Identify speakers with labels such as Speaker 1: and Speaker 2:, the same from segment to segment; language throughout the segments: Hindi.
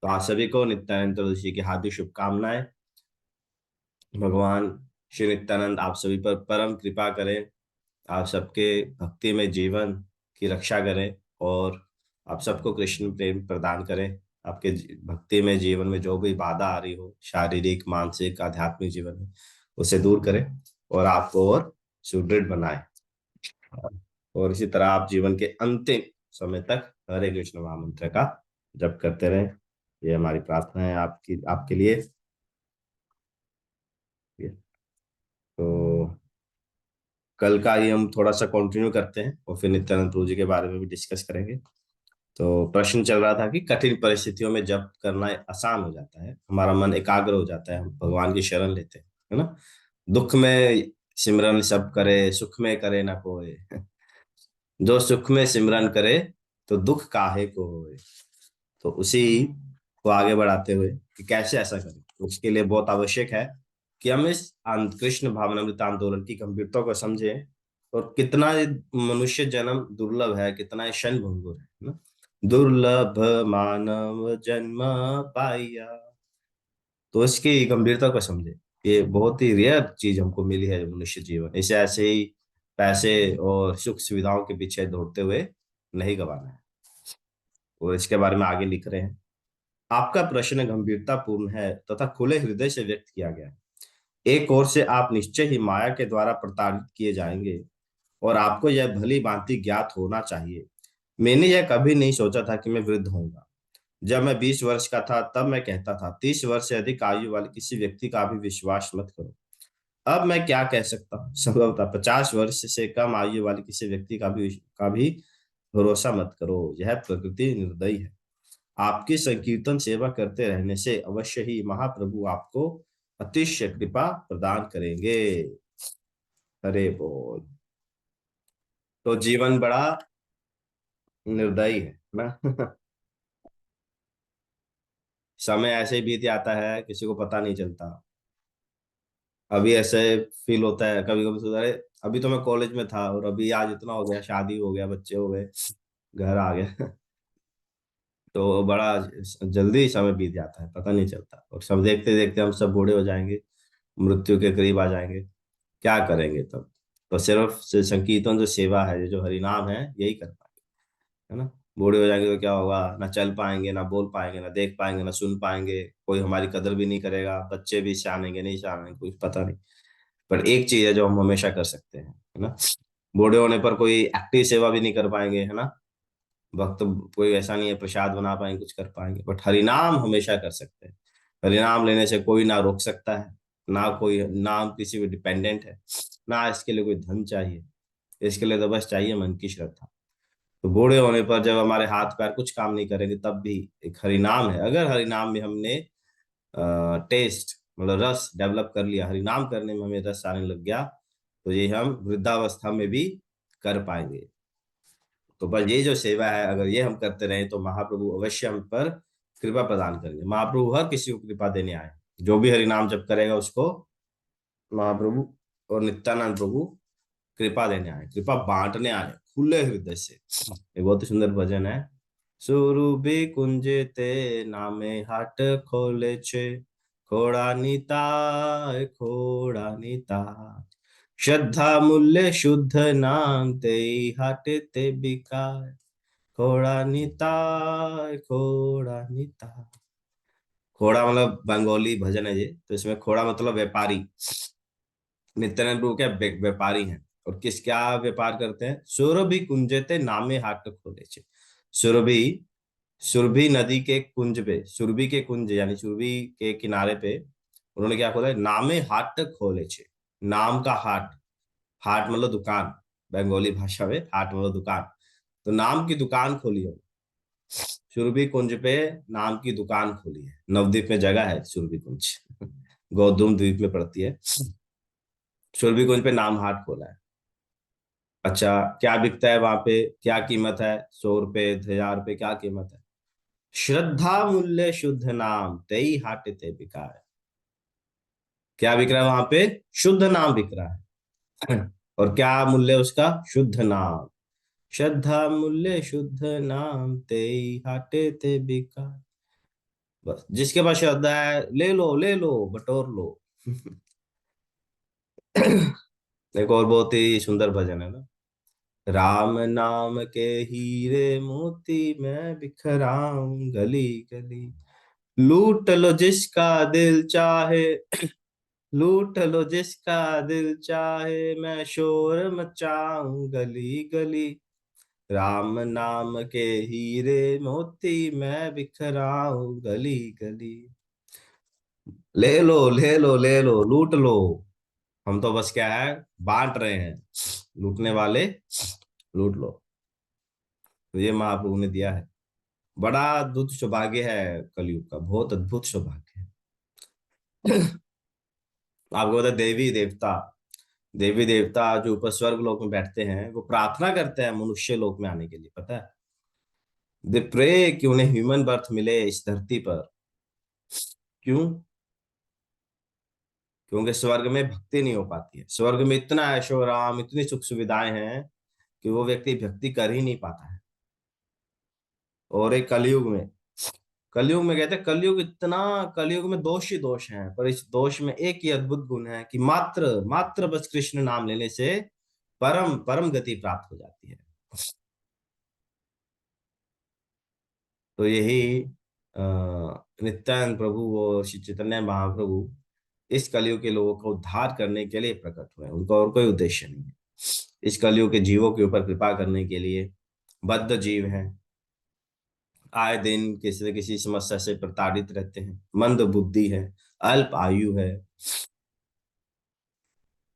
Speaker 1: तो आप सभी को नित्यानंद चतुर्दशी की हार्दिक शुभकामनाएं। भगवान श्री नित्यानंद आप सभी पर परम कृपा करें, आप सबके भक्ति में जीवन की रक्षा करें और आप सबको कृष्ण प्रेम प्रदान करें। आपके भक्ति में जीवन में जो भी बाधा आ रही हो, शारीरिक मानसिक आध्यात्मिक जीवन में, उसे दूर करें और आपको और सुदृढ़ बनाए। और इसी तरह आप जीवन के अंतिम समय तक हरे कृष्ण महामंत्र का जप करते रहें। ये हमारी प्रार्थना है आपकी, आपके लिए। तो कल का ही हम थोड़ा सा कंटिन्यू करते हैं और फिर नित्यानंद प्रभु जी के बारे में भी डिस्कस करेंगे। तो प्रश्न चल रहा था कि कठिन परिस्थितियों में जप करना आसान हो जाता है, हमारा मन एकाग्र हो जाता है, हम भगवान की शरण लेते हैं, है ना। दुख में सिमरन सब करे, सुख में करे ना कोई। जो सुख में सिमरन करे तो दुख काहे को होए। तो उसी को आगे बढ़ाते हुए कि कैसे ऐसा करें, तो उसके लिए बहुत आवश्यक है कि हम इस कृष्ण भावनामृत आंदोलन की गंभीरता को समझें और कितना ये मनुष्य जन्म दुर्लभ है, कितना ये क्षण भंगुर है ना। दुर्लभ मानव जन्म पाया, तो इसकी गंभीरता को समझे। ये बहुत ही रेयर चीज हमको मिली है मनुष्य जीवन, इसे ऐसे ही पैसे और सुख सुविधाओं के पीछे दौड़ते हुए नहीं गंवाना है। और इसके बारे में आगे लिख रहे हैं, आपका प्रश्न गंभीरतापूर्ण है तथा खुले हृदय से व्यक्त किया गया है। एक ओर से आप निश्चय ही माया के द्वारा प्रताड़ित किए जाएंगे और आपको यह भली भांति ज्ञात होना चाहिए। मैंने यह कभी नहीं सोचा था कि मैं वृद्ध होऊंगा। जब मैं 20 वर्ष का था तब मैं कहता था 30 वर्ष से अधिक आयु वाले किसी व्यक्ति का भी विश्वास मत करो। अब मैं क्या कह सकता हूँ, संभवतः 50 वर्ष से कम आयु वाले किसी व्यक्ति का भी भरोसा मत करो, यह प्रकृति निर्दयी है। आपकी संकीर्तन सेवा करते रहने से अवश्य ही महाप्रभु आपको अतिशय कृपा प्रदान करेंगे। हरे बोल। तो जीवन बड़ा निर्दयी है ना। समय ऐसे ही बीत जाता है, किसी को पता नहीं चलता। अभी ऐसे फील होता है कभी कभी, सोचा अरे अभी तो मैं कॉलेज में था और अभी आज इतना हो गया, शादी हो गया, बच्चे हो गए, घर आ गए। तो बड़ा जल्दी समय बीत जाता है, पता नहीं चलता, और सब देखते देखते हम सब बूढ़े हो जाएंगे, मृत्यु के करीब आ जाएंगे। क्या करेंगे तब। तो सिर्फ संकीर्तन जो सेवा है, जो हरिनाम है, यही कर पाएंगे, है ना। बूढ़े हो जाएंगे तो क्या होगा, ना चल पाएंगे, ना बोल पाएंगे, ना देख पाएंगे, ना सुन पाएंगे, कोई हमारी कदर भी नहीं करेगा, बच्चे भी जानेंगे नहीं जानेंगे, कुछ पता नहीं। पर एक चीज है जो हम हमेशा कर सकते हैं, है ना। बूढ़े होने पर कोई एक्टिव सेवा भी नहीं कर पाएंगे, है ना। वक्त कोई ऐसा नहीं है प्रसाद बना पाएंगे, कुछ कर पाएंगे, बट हरिनाम हमेशा कर सकते हैं। हरिनाम लेने से कोई ना रोक सकता है, ना कोई नाम किसी पे डिपेंडेंट है, ना इसके लिए कोई धन चाहिए। इसके लिए तो बस चाहिए मन की श्रद्धा। तो बूढ़े होने पर जब हमारे हाथ पैर कुछ काम नहीं करेंगे, तब भी एक हरिनाम है, अगर हरिनाम में हमने टेस्ट मतलब रस डेवलप कर लिया, हरिनाम करने में हमें रस आने लग गया, तो ये हम वृद्धावस्था में भी कर पाएंगे। तो बस ये जो सेवा है, अगर ये हम करते रहे तो महाप्रभु अवश्य हम पर कृपा प्रदान करेंगे। महाप्रभु हर किसी को कृपा देने आए, जो भी हरिनाम जप करेगा उसको महाप्रभु और नित्यानंद प्रभु कृपा देने आए, कृपा बांटने आए खुले हृदय से। ये बहुत ही सुंदर भजन है। सुरभि कुंज ते नामे हाट खोले छे, खोड़ा निताय खोड़ा निताय। श्रद्धा मूल्य शुद्ध नाम ते हाट ते बिकाय, खोड़ा निताय खोड़ा निताय। खोड़ा मतलब बंगाली भजन है ये, तो इसमें खोड़ा मतलब व्यापारी। नित्यानंद प्रभु क्या व्यापारी हैं, और किस क्या व्यापार करते हैं, सुरभि कुंजते नामे हाट खोले छे। सुरभि, सुरभि नदी के कुंज पे, सुरभि के कुंज यानी सुरभि के किनारे पे उन्होंने क्या खोला है, नामे हाट खोले छे। नाम का हाट, हाट मतलब दुकान, बंगाली भाषा में हाट मतलब दुकान। तो नाम की दुकान खोली है, सुरभि कुंज पे नाम की दुकान खोली है। नवद्वीप में जगह है सुरभि कुंज, गौतम द्वीप में पड़ती है। सुरभि कुंज पे नाम हाट खोला है। अच्छा, क्या बिकता है वहां पे, क्या कीमत है, 100 रुपए 1000 रुपए, क्या कीमत है। श्रद्धा मूल्य शुद्ध नाम तेई हाट ते बिका है। क्या बिक रहा है वहां पे, शुद्ध नाम बिक रहा है। और क्या मूल्य उसका, शुद्ध नाम। श्रद्धा मूल्य शुद्ध नाम तेई हाटे ते बिका। बस जिसके पास श्रद्धा है ले लो बटोर लो। एक और बहुत ही सुंदर भजन है ना। राम नाम के हीरे मोती मैं बिखराऊं गली गली, लूट लो जिसका दिल चाहे, लूट लो जिसका दिल चाहे, मैं शोर मचाऊं गली गली। राम नाम के हीरे मोती मैं बिखराऊं गली गली। ले लो लूट लो। हम तो बस क्या है, बांट रहे हैं। लूटने वाले लूट लो। तो ये महाप्रभु ने दिया है। बड़ा अद्भुत सौभाग्य है कलयुग का, बहुत अद्भुत सौभाग्य है। आपको पता है, देवी देवता जो ऊपर स्वर्ग लोक में बैठते हैं वो प्रार्थना करते हैं मनुष्य लोक में आने के लिए, पता है। दे प्रे कि उन्हें ह्यूमन बर्थ मिले इस धरती पर। क्यों? क्योंकि स्वर्ग में भक्ति नहीं हो पाती है, स्वर्ग में इतना ऐशो आराम, इतनी सुख सुविधाएं हैं कि वो व्यक्ति भक्ति कर ही नहीं पाता है। और एक कलयुग में कहते हैं, कलयुग इतना, कलयुग में दोष ही दोष हैं, पर इस दोष में एक ही अद्भुत गुण है कि मात्र मात्र बस कृष्ण नाम लेने से परम परम गति प्राप्त हो जाती है। तो यही नित्यानंद प्रभु और श्री चैतन्य महाप्रभु इस कलयुग के लोगों को उद्धार करने के लिए प्रकट हुए हैं, उनका और कोई उद्देश्य नहीं है। इस कलयुग के जीवों के ऊपर कृपा करने के लिए। बद्ध जीव हैं, आए दिन किसी न किसी समस्या से प्रताड़ित रहते हैं, मंद बुद्धि है, अल्प आयु है,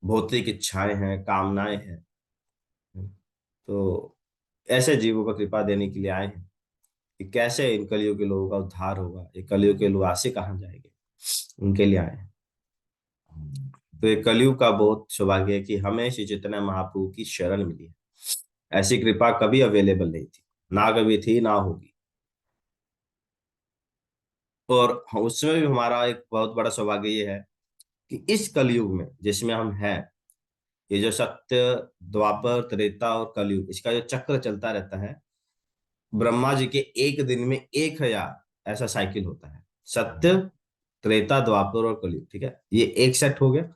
Speaker 1: भौतिक इच्छाएं हैं, कामनाएं हैं। तो ऐसे जीवों पर कृपा देने के लिए आए हैं कि कैसे इन कलियों के लोगों का उद्धार होगा, ये कलियों के लोग आसे कहाँ जाएंगे, उनके लिए आए हैं। तो ये कलयुग का बहुत सौभाग्य है कि हमें श्री चैतन्य महाप्रभु की शरण मिली है। ऐसी कृपा कभी अवेलेबल नहीं थी, ना कभी थी ना होगी। और उसमें भी हमारा एक बहुत बड़ा सौभाग्य ये है कि इस कलयुग में जिसमें हम हैं, ये जो सत्य, द्वापर, त्रेता और कलयुग, इसका जो चक्र चलता रहता है, ब्रह्मा जी के एक दिन में 1000 ऐसा साइकिल होता है। सत्य, त्रेता, द्वापर और कलयुग, ठीक है, ये एक सेट हो गया।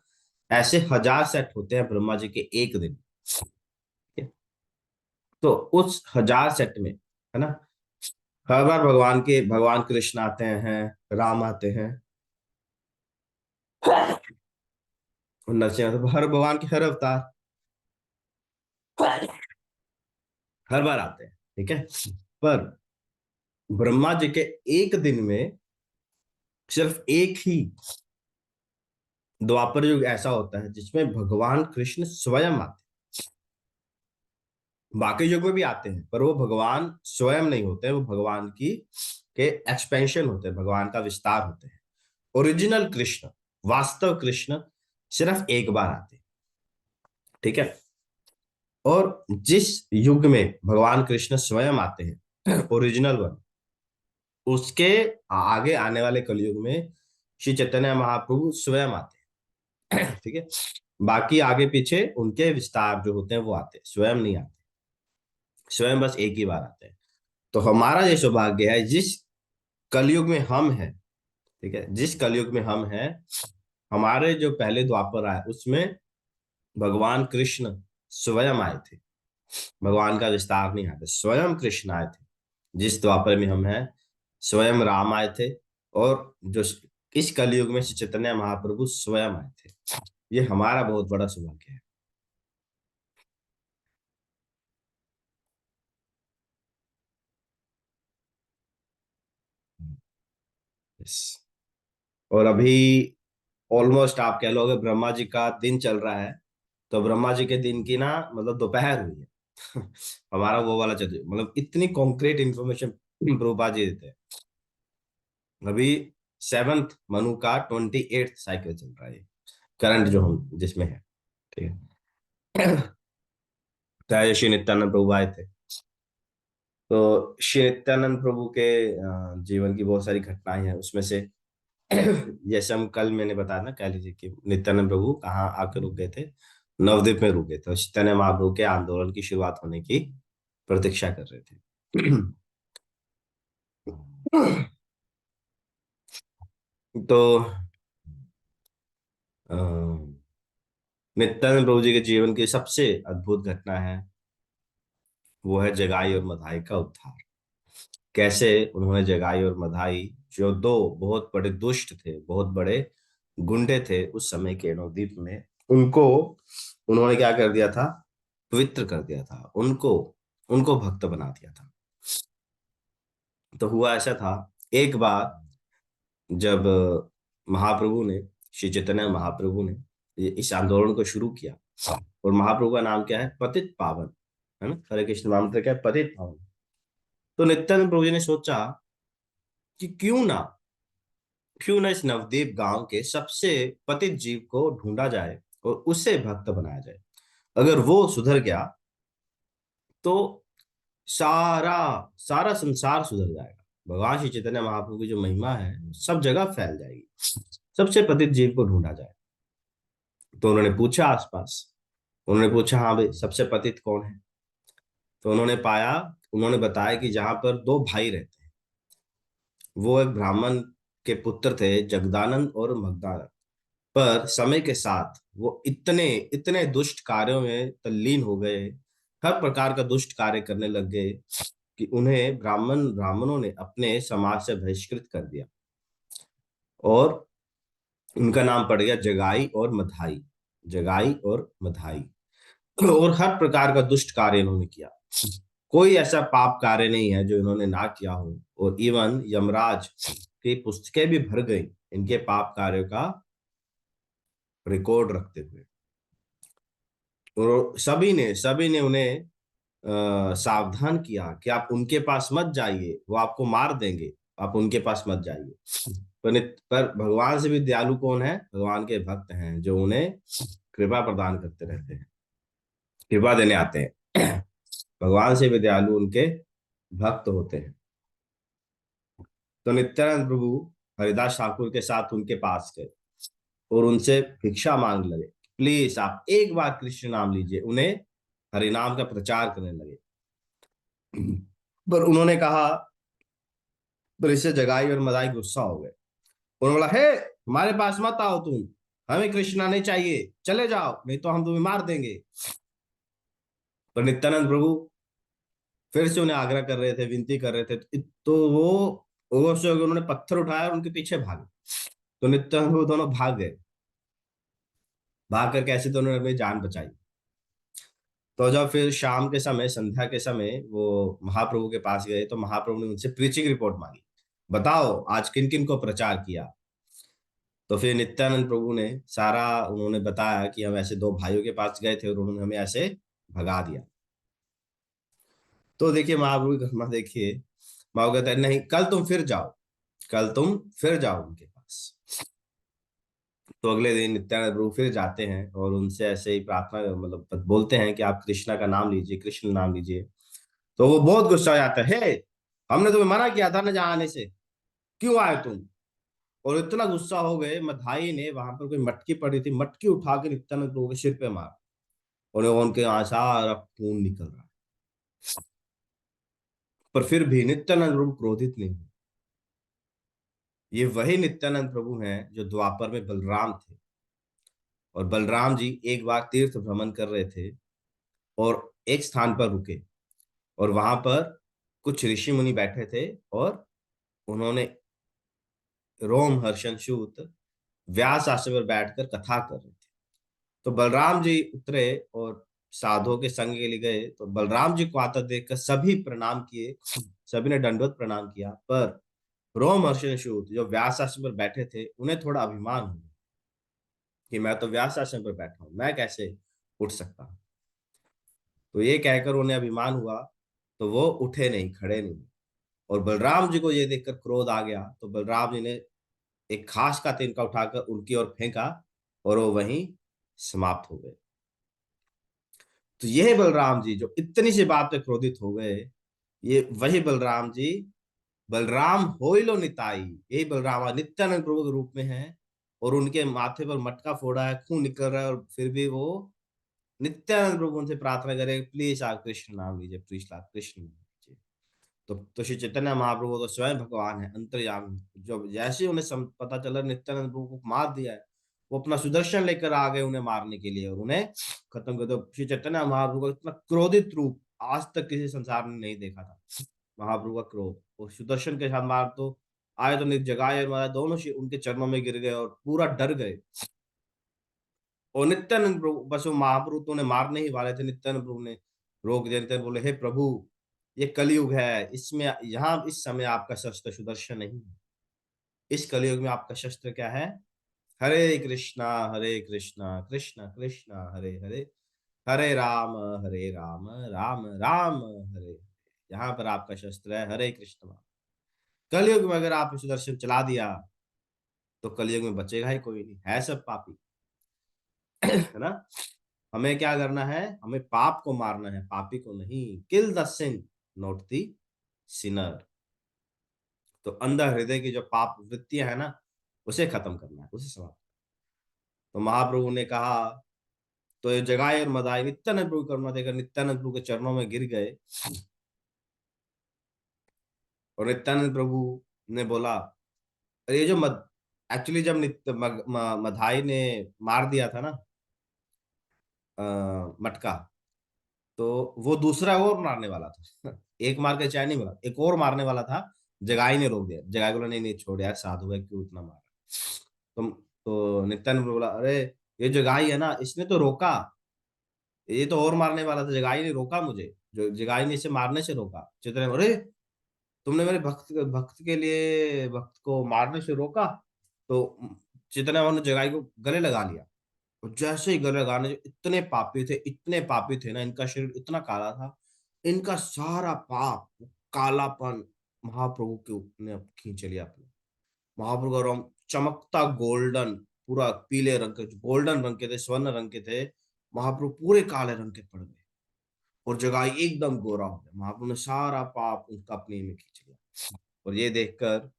Speaker 1: ऐसे 1000 सेट होते हैं ब्रह्मा जी के एक दिन, ठीक है? तो उस 1000 सेट में, है ना, हर बार भगवान कृष्ण आते हैं, राम आते हैं, और नरसिंह, तो हर भगवान के हर अवतार हर बार आते हैं, ठीक है। पर ब्रह्मा जी के एक दिन में सिर्फ एक ही द्वापर युग ऐसा होता है जिसमें भगवान कृष्ण स्वयं आते हैं। बाकी युग में भी आते हैं पर वो भगवान स्वयं नहीं होते, वो भगवान की के एक्सपेंशन होते हैं, भगवान का विस्तार होते हैं। ओरिजिनल कृष्ण, वास्तव कृष्ण सिर्फ एक बार आते हैं, ठीक है। और जिस युग में भगवान कृष्ण स्वयं आते हैं, ओरिजिनल वन, उसके आगे आने वाले कलयुग में श्री चैतन्य महाप्रभु स्वयं आते हैं, ठीक है। बाकी आगे पीछे उनके विस्तार जो होते हैं वो आते हैं, स्वयं नहीं आते, स्वयं बस एक ही बार आते हैं। तो हमारा ये सौभाग्य है जिस कलयुग में हम हैं, ठीक है, जिस कलयुग में हम हैं, हमारे जो पहले द्वापर आए उसमें भगवान कृष्ण स्वयं आए थे, भगवान का विस्तार नहीं आया था, स्वयं कृष्ण आए थे। जिस द्वापर में हम हैं, स्वयं राम आए थे। और जो इस कलयुग में श्री चैतन्य महाप्रभु स्वयं आए थे। ये हमारा बहुत बड़ा सौभाग्य है। Yes. और अभी ऑलमोस्ट आप कह लोगे ब्रह्मा जी का दिन चल रहा है, तो ब्रह्मा जी के दिन की ना मतलब दोपहर हुई है। हमारा वो वाला चल रहा है, मतलब इतनी कॉन्क्रीट इंफॉर्मेशन प्रभुपाद जी देते हैं। अभी 7th मनु का 28th साइकिल चल रहा है, करंट जो हम जिसमें है, ठीक है। तो श्री नित्यानंद प्रभु आए थे। तो श्री नित्यानंद प्रभु के जीवन की बहुत सारी घटनाएं हैं उसमें से। जैसे हम कल मैंने बताया ना, कह लीजिए कि नित्यानंद प्रभु कहाँ आकर रुक गए थे, नवद्वीप में रुक गए थे, और चैतन्य महाप्रभु के आंदोलन की शुरुआत होने की प्रतीक्षा कर रहे थे। तो अ, नित्यानंद प्रभु जी के जीवन की सबसे अद्भुत घटना है, वो है जगाई और मधाई का उद्धार। कैसे उन्होंने जगाई और मधाई, जो दो बहुत बड़े दुष्ट थे, बहुत बड़े गुंडे थे उस समय के नवद्वीप में, उनको उन्होंने क्या कर दिया था, पवित्र कर दिया था, उनको उनको भक्त बना दिया था। तो हुआ ऐसा था, एक बार जब महाप्रभु ने, श्री चैतन्य महाप्रभु ने इस आंदोलन को शुरू किया, और महाप्रभु का नाम क्या है, पतित पावन, है ना, हरे कृष्ण मंत्र क्या है, पतित पावन। तो नित्यानंद प्रभु जी ने सोचा कि क्यों ना इस नवद्वीप गांव के सबसे पतित जीव को ढूंढा जाए और उसे भक्त बनाया जाए। अगर वो सुधर गया तो सारा सारा संसार सुधर जाएगा, भगवान श्री चैतन्य महाप्रभु की जो महिमा है सब जगह फैल जाएगी, सबसे पतित जीव को ढूंढा जाए। तो उन्होंने पूछा आसपास, उन्होंने पूछा हाँ भाई सबसे पतित कौन है। तो उन्होंने बताया कि जहां पर दो भाई रहते हैं, वो एक ब्राह्मण के पुत्र थे, जगदानंद और मगदानंद। पर समय के साथ वो इतने इतने दुष्ट कार्यों में तल्लीन हो गए, हर प्रकार का दुष्ट कार्य करने लग गए, कि उन्हें ब्राह्मणों ने अपने समाज से बहिष्कृत कर दिया, और उनका नाम पड़ गया जगाई और मधाई। जगाई और मधाई। और हर प्रकार का दुष्ट कार्य इन्होंने किया, कोई ऐसा पाप कार्य नहीं है जो इन्होंने ना किया हो। और इवन यमराज की पुस्तकें भी भर गई इनके पाप कार्यों का रिकॉर्ड रखते हुए। और सभी ने उन्हें सावधान किया कि आप उनके पास मत जाइए, वो आपको मार देंगे, आप उनके पास मत जाइए। पर भगवान से भी दयालु कौन है, भगवान के भक्त हैं जो उन्हें कृपा प्रदान करते रहते हैं, कृपा देने आते हैं। भगवान से भी दयालु उनके भक्त होते हैं। तो नित्यानंद प्रभु हरिदास ठाकुर के साथ उनके पास गए और उनसे भिक्षा मांग लगे, प्लीज आप एक बार कृष्ण नाम लीजिए, उन्हें हरिनाम का प्रचार करने लगे। पर उन्होंने कहा, पर इससे जगाई और मदाई गुस्सा हो गए। उन्होंने बोला, हे हमारे पास मत आओ तुम, हमें कृष्णा नहीं चाहिए, चले जाओ नहीं तो हम तुम्हें मार देंगे। पर नित्यानंद प्रभु फिर से उन्हें आग्रह कर रहे थे, विनती कर रहे थे, तो वो से उन्होंने पत्थर उठाया और उनके पीछे भागे। तो नित्यानंद प्रभु दोनों भाग गए, भाग कर कैसे तो उन्होंने अपनी जान बचाई। तो जब फिर शाम के समय, संध्या के समय वो महाप्रभु के पास गए, तो महाप्रभु ने उनसे प्रीचिंग रिपोर्ट मांगी, बताओ आज किन किन को प्रचार किया। तो फिर नित्यानंद प्रभु ने सारा उन्होंने बताया कि हम ऐसे दो भाइयों के पास गए थे और उन्होंने हमें ऐसे भगा दिया। तो देखिए महाप्रभु की महिमा देखिए, महाप्रभु कहते हैं नहीं, कल तुम फिर जाओ, कल तुम फिर जाओ उनके पास। तो अगले दिन नित्यानंद प्रभु फिर जाते हैं और उनसे ऐसे ही प्रार्थना, मतलब बोलते हैं कि आप कृष्णा का नाम लीजिए, कृष्ण नाम लीजिए। तो वो बहुत गुस्सा हो जाता है, हे हमने तुम्हें मना किया था ना जहाँ आने से, क्यों आए तुम। और इतना गुस्सा हो गए, मधाई ने वहां पर कोई मटकी पड़ी थी, मटकी उठा के नित्यानंद प्रभु के सिर पे मार, और उनके यहाँ सारा खून निकल रहा है। पर फिर भी नित्यानंद प्रभु क्रोधित नहीं हुए। ये वही नित्यानंद प्रभु हैं जो द्वापर में बलराम थे। और बलराम जी एक बार तीर्थ भ्रमण कर रहे थे और एक स्थान पर रुके, और वहां पर कुछ ऋषि मुनि बैठे थे, और उन्होंने रोमहर्षण सूत व्यास आश्रम पर बैठकर कथा कर रहे थे। तो बलराम जी उतरे और साधुओं के संग के लिए गए, तो बलराम जी को आता देखकर सभी प्रणाम किए, सभी ने दंडवत प्रणाम किया। पर रोमहर्षण सूत जो व्यास आश्रम पर बैठे थे, उन्हें थोड़ा अभिमान हो गया कि मैं तो व्यास आश्रम पर बैठा हूं, मैं कैसे उठ सकता हूँ। तो ये कहकर उन्हें अभिमान हुआ, तो वो उठे नहीं, खड़े नहीं। और बलराम जी को ये देखकर क्रोध आ गया, तो बलराम जी ने एक घास का तिनका उठाकर उनकी ओर फेंका, और वो वहीं समाप्त हो गए। तो यह बलराम जी जो इतनी सी बात पे क्रोधित हो गए, ये वही बलराम जी, बलराम होइलो निताई, यही बलराम आज नित्यानंद प्रभु के रूप में है। और उनके माथे पर मटका फोड़ा है, खून निकल रहा है, और फिर भी वो नित्यानंद प्रभु उनसे प्रार्थना करे, प्लीज आप कृष्ण नाम लीजिए, प्लीज आप कृष्ण नाम लीजिए। तो श्री चैतन्य महाप्रभु तो स्वयं भगवान है, अंतर्यामी। जब जैसे ही उन्हें पता चला नित्यानंद प्रभु को मार दिया है, वो अपना सुदर्शन लेकर आ गए उन्हें मारने के लिए और उन्हें खत्म कर दो। श्री चैतन्य महाप्रभु का इतना क्रोधित रूप आज तक किसी संसार ने नहीं देखा था। महाप्रभु का क्रोध, और सुदर्शन के साथ मार तो आए तो जगाए और मारा, दोनों उनके चरणों में गिर गए और पूरा डर गए। और नित्यानंद प्रभु बस वो महाप्रभु तो उन्हें मारने ही वाले थे, नित्यानंद प्रभु ने रोक दिया। नित्यानंद बोले, हे प्रभु, ये कलयुग है, इसमें यहाँ इस समय आपका शस्त्र सुदर्शन नहीं है। इस कलयुग में आपका शस्त्र क्या है? हरे कृष्णा कृष्ण कृष्ण हरे हरे, हरे राम राम राम हरे हरे। यहाँ पर आपका शस्त्र है हरे कृष्ण। कलयुग में अगर आप सुदर्शन चला दिया तो कलयुग में बचेगा ही कोई नहीं, है सब पापी। है ना? हमें क्या करना है? हमें पाप को मारना है, पापी को नहीं। Kill the sin, not the sinner. तो अंधा हृदय की जो पाप वृत्तियां है ना, उसे खत्म करना है, उसे समाप्त। तो महाप्रभु ने कहा, तो ये जगाए और मदाए नित्यानंद प्रभु करुणा देकर नित्यानंद प्रभु के चरणों में गिर गए। और नित्यानंद प्रभु ने बोला, अरे ये जो एक्चुअली जब मधाई ने मार दिया था ना मटका, तो वो दूसरा और मारने वाला था। एक मार के चाय नहीं मिला, एक और मारने वाला था। जगाई ने रोक दिया, जगाई बोला, नहीं नहीं छोड़ यार, साधु है, क्यों इतना मारा। तो नित्यानंद प्रभु बोला, अरे ये जगाई है ना, इसने तो रोका, ये तो और मारने वाला था, जगाई ने रोका मुझे, जो जगाई ने इसे मारने से रोका। चैतन्य बोले, अरे तुमने मेरे भक्त भक्त के लिए भक्त को मारने से रोका। तो चैतन्य ने जगाई को गले लगा लिया। और जैसे ही गले लगाने, जो इतने पापी थे, इतने पापी थे ना, इनका शरीर इतना काला था, इनका सारा पाप, कालापन महाप्रभु के ने खींच लिया अपने। महाप्रभु का रंग चमकता गोल्डन, पूरा पीले रंग के, गोल्डन रंग के थे, स्वर्ण रंग के थे। महाप्रभु पूरे काले रंग के पड़ गए और जगाई एकदम गोरा हो गया। महाप्रभु ने सारा पाप उनका अपने में खींच लिया। और ये देखकर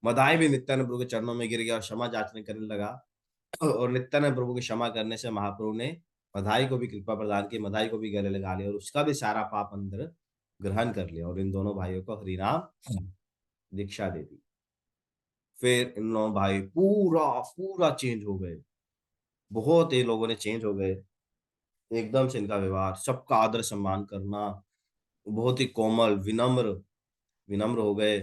Speaker 1: मदाई भी नित्यानंद प्रभु के चरणों में गिर गया और क्षमा याचना करने लगा। और नित्यानंद प्रभु की क्षमा करने से महाप्रभु ने मधाई को भी कृपा प्रदान की, मधाई को भी गले लगा लिया और उसका भी सारा पाप अंदर ग्रहण कर लिया और इन दोनों भाइयों को हरिनाम दीक्षा दे दी। फिर इन दोनों भाई पूरा पूरा चेंज हो गए, बहुत ही लोगों ने चेंज हो गए एकदम से। इनका व्यवहार, सबका आदर सम्मान करना, बहुत ही कोमल, विनम्र विनम्र हो गए।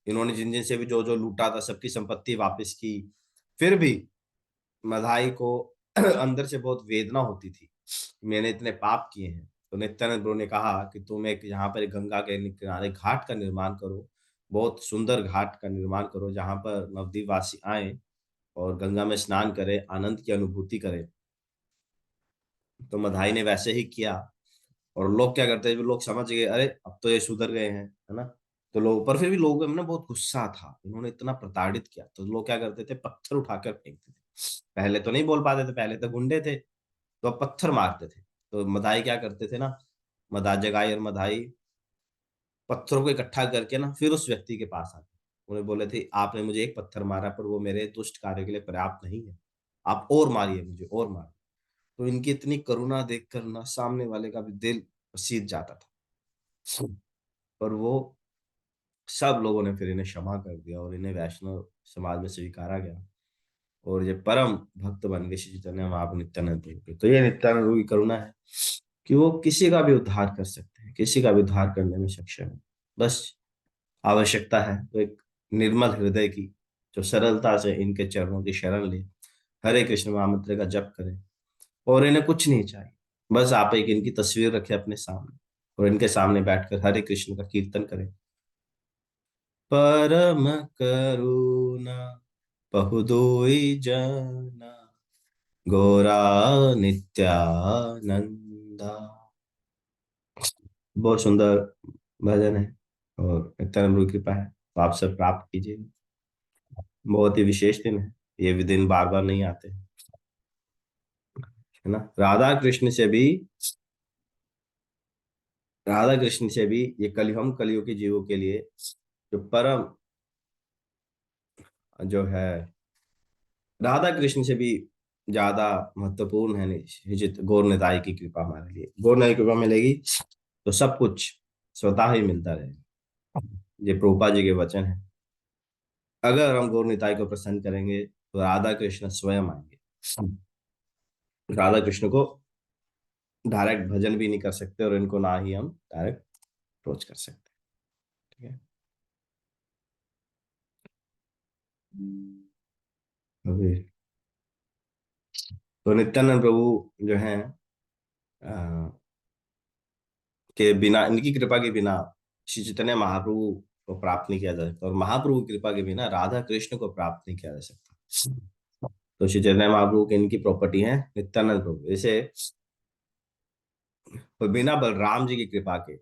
Speaker 1: इन्होंने जिन जिन से भी जो जो लूटा था सबकी संपत्ति वापस की। फिर भी मधाई को अंदर से बहुत वेदना होती थी, मैंने इतने पाप किए हैं। तो नित्यानंद प्रभु ने कहा कि तुम एक यहाँ पर गंगा के किनारे घाट का निर्माण करो, बहुत सुंदर घाट का निर्माण करो, जहाँ पर नवद्वीप वासी आए और गंगा में स्नान करें, आनंद की अनुभूति करें। तो मधाई ने वैसे ही किया। और लोग क्या करते हैं, लोग समझ गए, अरे अब तो ये सुधर गए हैं, है ना। तो लोग, पर फिर भी लोगों में ना बहुत गुस्सा था, इन्होंने इतना प्रताड़ित किया। तो लोग क्या करते थे, पत्थर उठाकर फेंकते थे। पहले तो नहीं बोल पाते थे, पहले तो गुंडे थे, तो अब पत्थर मारते थे। तो मदाई क्या करते थे ना, मदा जगाई और मदाई पत्थरों को इकट्ठा करके ना फिर उस व्यक्ति के पास आते, उन्हें बोले थे, आपने मुझे एक पत्थर मारा पर वो मेरे दुष्ट कार्य के लिए पर्याप्त नहीं है, आप और मारिए मुझे, और मारिए। तो इनकी इतनी करुणा देखकर ना सामने वाले का भी दिल सीज जाता था। पर वो सब लोगों ने फिर इन्हें क्षमा कर दिया और इन्हें वैष्णव समाज में स्वीकारा गया और ये परम भक्त बन गए श्री चैतन्य महाप्रभु नित्यानंद प्रभु के। तो ये नित्यानंद प्रभु की करुणा है कि वो किसी का भी उद्धार कर सकते हैं, किसी का भी उद्धार करने में सक्षम है। बस आवश्यकता है तो एक निर्मल हृदय की, जो सरलता से इनके चरणों की शरण ले, हरे कृष्ण महामंत्र का जप करें और इन्हें कुछ नहीं चाहिए। बस आप एक इनकी तस्वीर रखें अपने सामने और इनके सामने बैठकर हरे कृष्ण का कीर्तन करें। परम करुणा बहुदोई जना, गौरा नित्यानंदा। बहुत सुंदर भजन है और नित्यानंद प्रभु की कृपा है तो आप सब प्राप्त कीजिए। बहुत ही विशेष दिन है, ये भी दिन बार बार नहीं आते, है ना। राधा कृष्ण से भी ये हम कलियुग के जीवों के लिए जो परम जो है, राधा कृष्ण से भी ज्यादा महत्वपूर्ण है निश्चित गौर निताई की कृपा हमारे लिए। गौर निताई की कृपा मिलेगी तो सब कुछ स्वतः ही मिलता रहेगा। ये प्रभुपाद जी के वचन है। अगर हम गौर निताई को प्रसन्न करेंगे तो राधा कृष्ण स्वयं आएंगे। राधा कृष्ण को डायरेक्ट भजन भी नहीं कर सकते और इनको ना ही हम डायरेक्ट अप्रोच कर सकते। ठीक है। अभी तो नित्यानंद प्रभु जो है के बिना, इनकी कृपा के बिना श्री चैतन्य महाप्रभु को प्राप्त नहीं किया जा सकता, और महाप्रभु की कृपा के बिना राधा कृष्ण को प्राप्त नहीं किया जा सकता। तो श्री चैतन्य महाप्रभु की इनकी प्रॉपर्टी है नित्यानंद प्रभु। जैसे तो बिना बलराम जी की कृपा के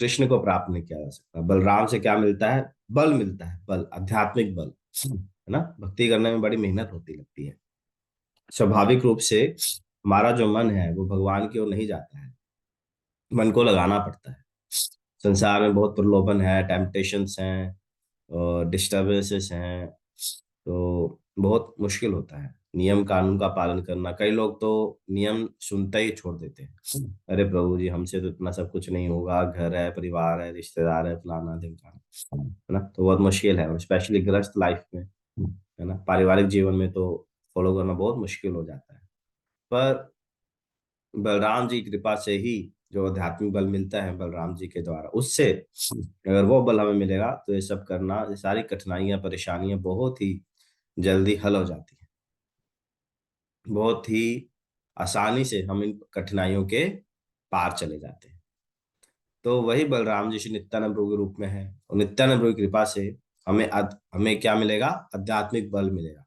Speaker 1: कृष्ण को प्राप्त नहीं किया जा सकता। बलराम से क्या मिलता है? बल मिलता है, बल, आध्यात्मिक बल, है ना। भक्ति करने में बड़ी मेहनत होती लगती है। स्वाभाविक रूप से हमारा जो मन है वो भगवान की ओर नहीं जाता है, मन को लगाना पड़ता है। संसार में बहुत प्रलोभन है, टेम्पटेशंस हैं और डिस्टर्बेंसेस हैं, तो बहुत मुश्किल होता है नियम कानून का पालन करना। कई लोग तो नियम सुनते ही छोड़ देते हैं। अरे प्रभु जी, हमसे तो इतना सब कुछ नहीं होगा, घर है, परिवार है, रिश्तेदार है, फलाना ढिमकाना, है ना। तो बहुत मुश्किल है, और स्पेशली गृहस्थ लाइफ में, है ना, पारिवारिक जीवन में तो फॉलो करना बहुत मुश्किल हो जाता है। पर बलराम जी की कृपा से ही जो आध्यात्मिक बल मिलता है बलराम जी के द्वारा, उससे अगर वो बल हमें मिलेगा तो ये सब करना, ये सारी कठिनाइयां परेशानियां बहुत ही जल्दी हल हो जाती है। बहुत ही आसानी से हम इन कठिनाइयों के पार चले जाते हैं। तो वही बलराम जी श्री नित्यानंद प्रभु के रूप में है, और नित्यानंद प्रभु की कृपा से हमें क्या मिलेगा? आध्यात्मिक बल मिलेगा,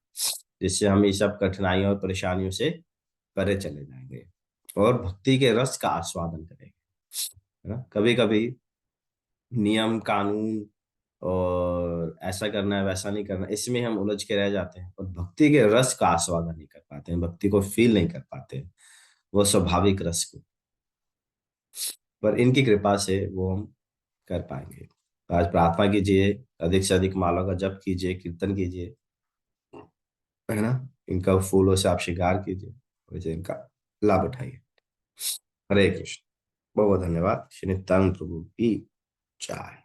Speaker 1: जिससे हम ये सब कठिनाइयों और परेशानियों से परे चले जाएंगे और भक्ति के रस का आस्वादन करेंगे, है ना। कभी कभी नियम कानून और ऐसा करना है वैसा नहीं करना, इसमें हम उलझ के रह जाते हैं और भक्ति के रस का आस्वादन नहीं कर पाते हैं, भक्ति को फील नहीं कर पाते हैं, वो स्वाभाविक रस को। पर इनकी कृपा से वो हम कर पाएंगे। तो आज प्रार्थना कीजिए, अधिक से अधिक माला का जप कीजिए, कीर्तन कीजिए, है ना। इनका फूलों से आप श्रृंगार कीजिए, वैसे इनका लाभ उठाइए। हरे कृष्ण। बहुत बहुत धन्यवाद। श्री नित्यानंद प्रभु की जय।